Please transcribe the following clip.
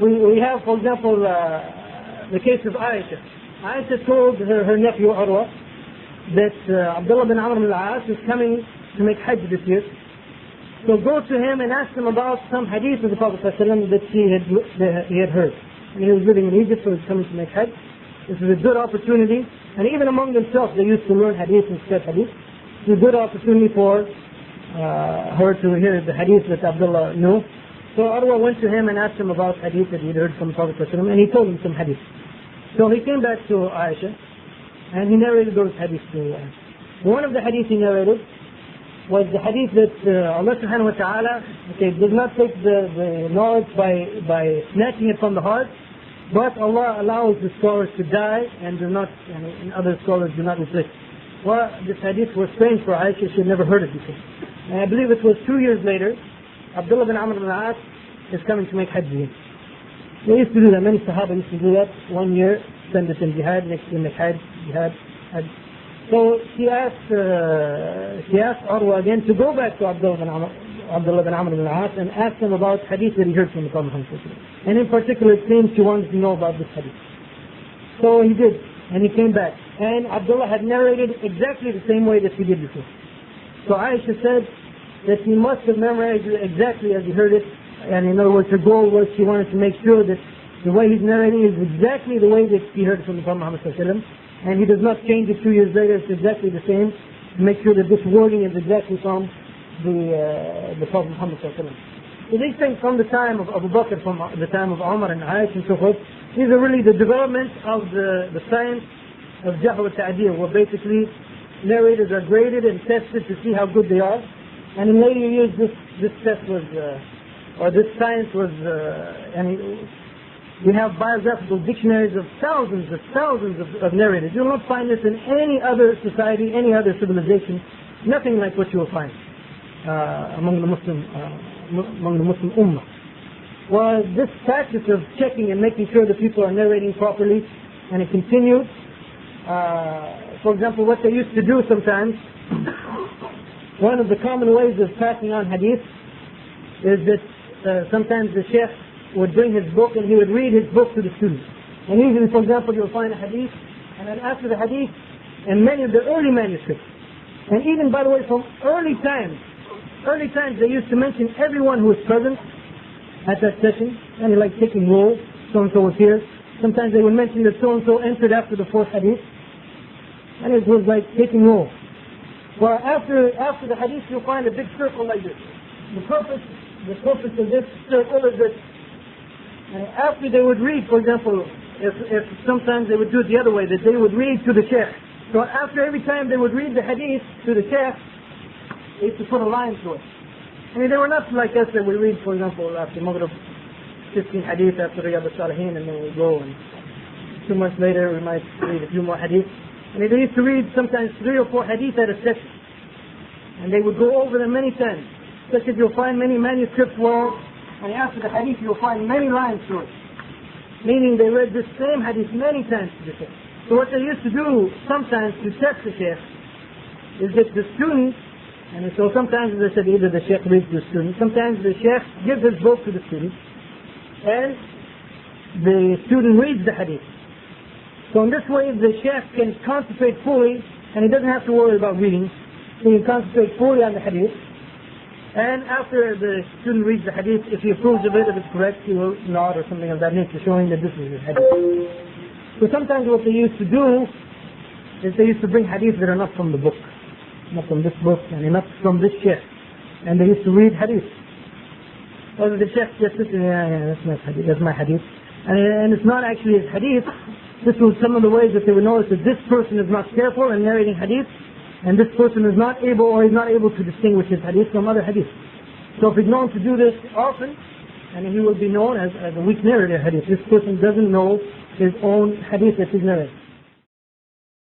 we have, for example, the case of Aisha. Aisha told her nephew Urwa that Abdullah bin Amr al-Aas is coming to make Hajj this year. So go to him and ask him about some hadith of the Prophet ﷺ that he had heard. And he was living in Egypt, so he's coming to make Hajj. This is a good opportunity. And even among themselves, they used to learn hadith and spread hadith. It's a good opportunity for her to hear the hadith that Abdullah knew. So Urwa went to him and asked him about hadith that he'd heard from the Prophet ﷺ, and he told him some hadith. So he came back to Aisha, and he narrated those hadiths to her. One of the hadiths he narrated was the hadith that Allah subhanahu wa ta'ala does not take the knowledge by snatching it from the heart, but Allah allows the scholars to die and do not, and other scholars do not reflect. Well, this hadith was strange for Aisha, she had never heard it before. And I believe it was 2 years later, Abdullah bin Amr al-Aas is coming to make Hajj. They used to do that, many Sahaba used to do that. 1 year, spend it in jihad, next year make Hajj, jihad, Hajj. So she asked Urwa again to go back to Abdullah bin Amr al-Aas and ask him about hadith that he heard from the Prophet. And in particular, it seems she wanted to know about this hadith. So he did, and he came back. And Abdullah had narrated exactly the same way that he did before. So Aisha said that he must have memorized it exactly as he heard it. And in other words, her goal was she wanted to make sure that the way he's narrating is exactly the way that he heard it from the Prophet ﷺ. And he does not change it 2 years later, it's exactly the same. To make sure that this wording is exactly from the Prophet Muhammad ﷺ. So these things from the time of Abu Bakr, from the time of Umar and Aisha and so forth, these are really the development of the science of Jarh wat-Taʻdīl, where basically narrators are graded and tested to see how good they are. And in later years this test was, or this science was, we have biographical dictionaries of thousands of narrators. You will not find this in any other society, any other civilization, nothing like what you will find among the Muslim Ummah. Well, this practice of checking and making sure that people are narrating properly, and it continued. For example, what they used to do sometimes, one of the common ways of passing on hadith is that sometimes the sheikh would bring his book and he would read his book to the students. And usually, for example, you'll find a hadith, and then after the hadith, in many of the early manuscripts, and even, by the way, from early times they used to mention everyone who was present at that session, and like taking roll, so-and-so was here. Sometimes they would mention that so-and-so entered after the fourth hadith, and it was like taking roll. Well, after the hadith, you'll find a big circle like this. The purpose of this circle is that after they would read, for example, if sometimes they would do it the other way, that they would read to the sheikh. So after every time they would read the hadith to the sheikh, they used to put a line to it. I mean, they were not like us that we read, for example, after Maghrib, 15 hadith after Riyadh al-Salihin, and then we go, and 2 months later we might read a few more hadith. And they used to read sometimes 3 or 4 hadith at a session. And they would go over them many times. Such that you'll find many manuscripts where, and after the hadith you'll find many lines to it. Meaning they read this same hadith many times to the sheikh. So what they used to do sometimes to test the sheikh is that the student, and so sometimes, as I said, either the sheikh reads to the student, sometimes the sheikh gives his book to the student, and the student reads the hadith. So in this way the sheikh can concentrate fully, and he doesn't have to worry about reading. He can concentrate fully on the hadith. And after the student reads the hadith, if he approves of it, if it's correct, he will nod or something of that nature, showing that this is the hadith. So sometimes what they used to do is they used to bring hadith that are not from the book, not from this book, and not from this sheikh. And they used to read hadith. Or the sheikh just said, yeah, that's my hadith. And it's not actually his hadith. This was some of the ways that they would notice that this person is not careful in narrating hadith, and this person is not able, or is not able to distinguish his hadith from other hadith. So if he's known to do this often, and he will be known as a weak narrator hadith. This person doesn't know his own hadith that he's narrating.